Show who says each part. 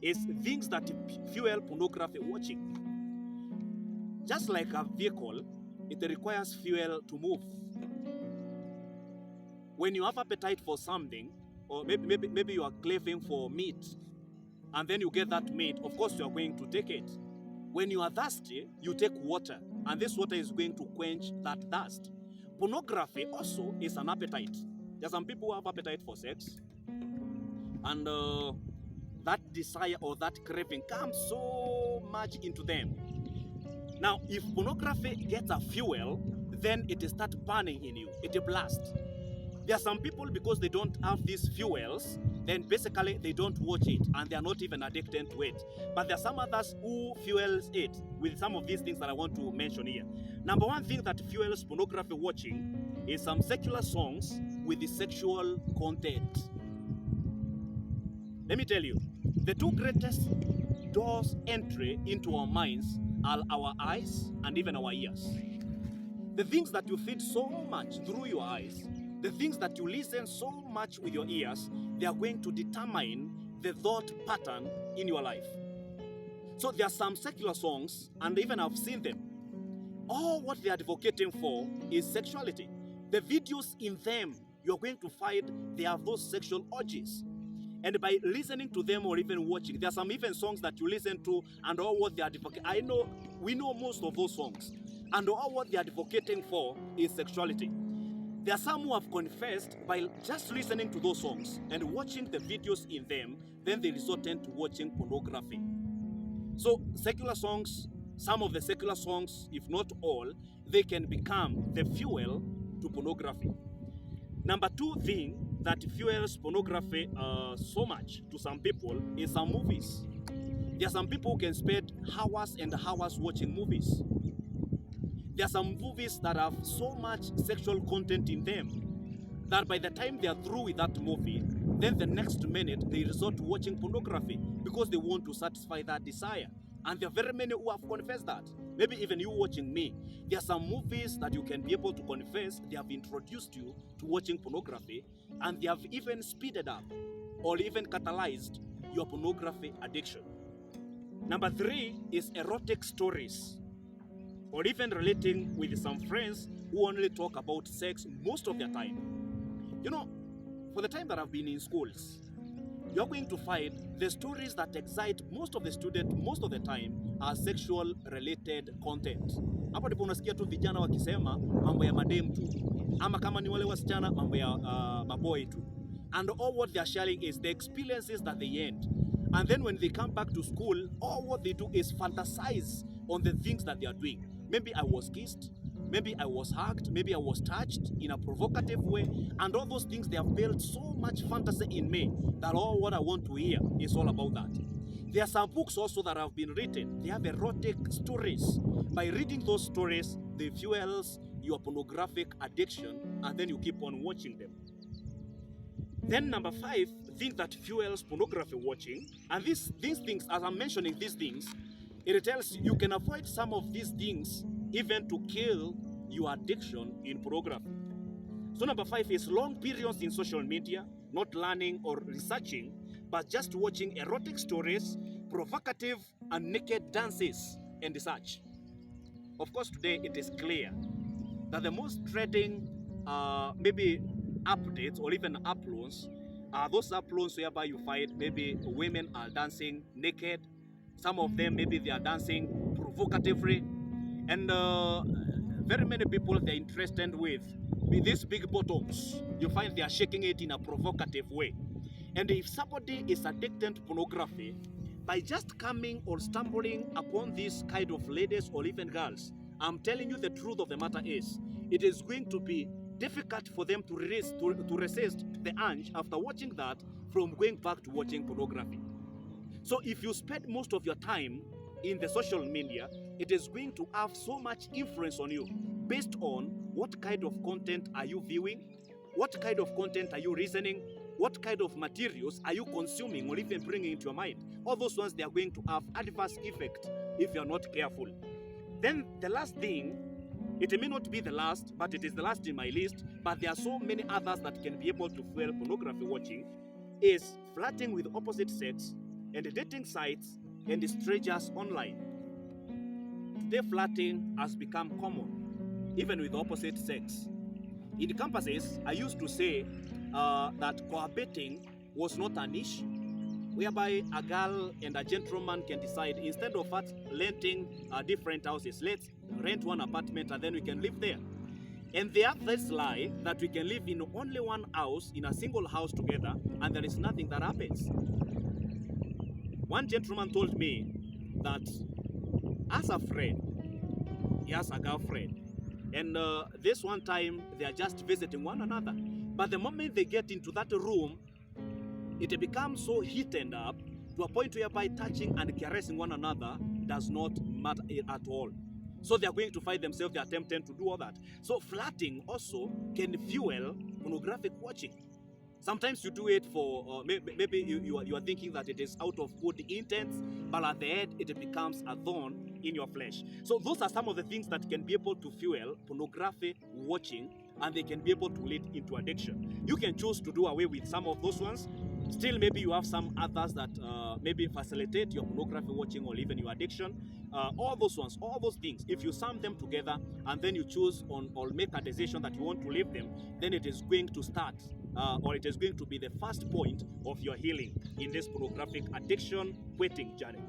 Speaker 1: is things that fuel pornography watching. Just like a vehicle, it requires fuel to move. When you have appetite for something, or maybe you are craving for meat, and then you get that meat, of course you are going to take it. When you are thirsty, you take water, and this water is going to quench that thirst. Pornography also is an appetite. There are some people who have appetite for sex, and that desire or that craving comes so much into them. Now, if pornography gets a fuel, then it starts burning in you. It blasts. There are some people, because they don't have these fuels, then basically they don't watch it and they are not even addicted to it. But there are some others who fuels it with some of these things that I want to mention here. Number one thing that fuels pornography watching is some secular songs with the sexual content. Let me tell you, the two greatest doors entry into our minds are our eyes and even our ears. The things that you feed so much through your eyes, the things that you listen so much with your ears, they are going to determine the thought pattern in your life. So there are some secular songs, and even I've seen them. All what they are advocating for is sexuality. The videos in them, you're going to find they have those sexual urges. And by listening to them or even watching, there are some even songs that you listen to and all what they are advocating. We know most of those songs. And all what they are advocating for is sexuality. There are some who have confessed by just listening to those songs and watching the videos in them, then they resort into watching pornography. So secular songs, some of the secular songs, if not all, they can become the fuel to pornography. Number two thing that fuels pornography so much to some people is some movies. There are some people who can spend hours and hours watching movies. There are some movies that have so much sexual content in them that by the time they are through with that movie, then the next minute they resort to watching pornography because they want to satisfy that desire. And there are very many who have confessed that. Maybe even you watching me. There are some movies that you can be able to confess they have introduced you to watching pornography, and they have even speeded up or even catalyzed your pornography addiction. Number three is erotic stories, or even relating with some friends who only talk about sex most of their time. You know, for the time that I've been in schools, you're going to find the stories that excite most of the students most of the time are sexual related content. Hapo ndipo unasikia tu vijana wakisema mambo ya madem tu, ama kama ni wale wasichana mambo ya maboy tu. And all what they are sharing is the experiences that they end. And then when they come back to school, all what they do is fantasize on the things that they are doing. Maybe I was kissed, maybe I was hugged, maybe I was touched in a provocative way, and all those things, they have built so much fantasy in me that all what I want to hear is all about that. There are some books also that have been written. They have erotic stories. By reading those stories, they fuels your pornographic addiction, and then you keep on watching them. Then number five, thing that fuels pornography watching, and these things, as I'm mentioning these things, it tells you can avoid some of these things even to kill your addiction in pornography. So number five is long periods in social media, not learning or researching, but just watching erotic stories, provocative and naked dances and such. Of course, today it is clear that the most trending maybe updates or even uploads are those uploads whereby you find maybe women are dancing naked. Some of them maybe they are dancing provocatively, and very many people they're interested with these big bottoms. You find they are shaking it in a provocative way. And if somebody is addicted to pornography, by just coming or stumbling upon these kind of ladies or even girls, I'm telling you the truth of the matter is, it is going to be difficult for them to resist the urge after watching that from going back to watching pornography. So if you spend most of your time in the social media, it is going to have so much influence on you based on what kind of content are you viewing, what kind of content are you reasoning, what kind of materials are you consuming or even bringing into your mind. All those ones, they are going to have adverse effect if you are not careful. Then the last thing, it may not be the last, but it is the last in my list, but there are so many others that can be able to fuel pornography watching, is flirting with opposite sex and dating sites and strangers online. Today, flirting has become common, even with the opposite sex. In campuses, I used to say that cohabiting was not an issue, whereby a girl and a gentleman can decide, instead of us renting different houses, let's rent one apartment and then we can live there. And they have this lie that we can live in only one house, in a single house together, and there is nothing that happens. One gentleman told me that as a friend, he has a girlfriend, and this one time they are just visiting one another. But the moment they get into that room, it becomes so heated up to a point whereby touching and caressing one another does not matter at all. So they are going to find themselves, they are tempted to do all that. So flirting also can fuel pornographic watching. Sometimes you do it for, maybe you are thinking that it is out of good intent, but at the end it becomes a thorn in your flesh. So those are some of the things that can be able to fuel pornography watching, and they can be able to lead into addiction. You can choose to do away with some of those ones. Still, maybe you have some others that maybe facilitate your pornography watching or even your addiction. All those ones, all those things, if you sum them together and then you choose on or make a decision that you want to leave them, then it is going to start or it is going to be the first point of your healing in this pornographic addiction quitting journey.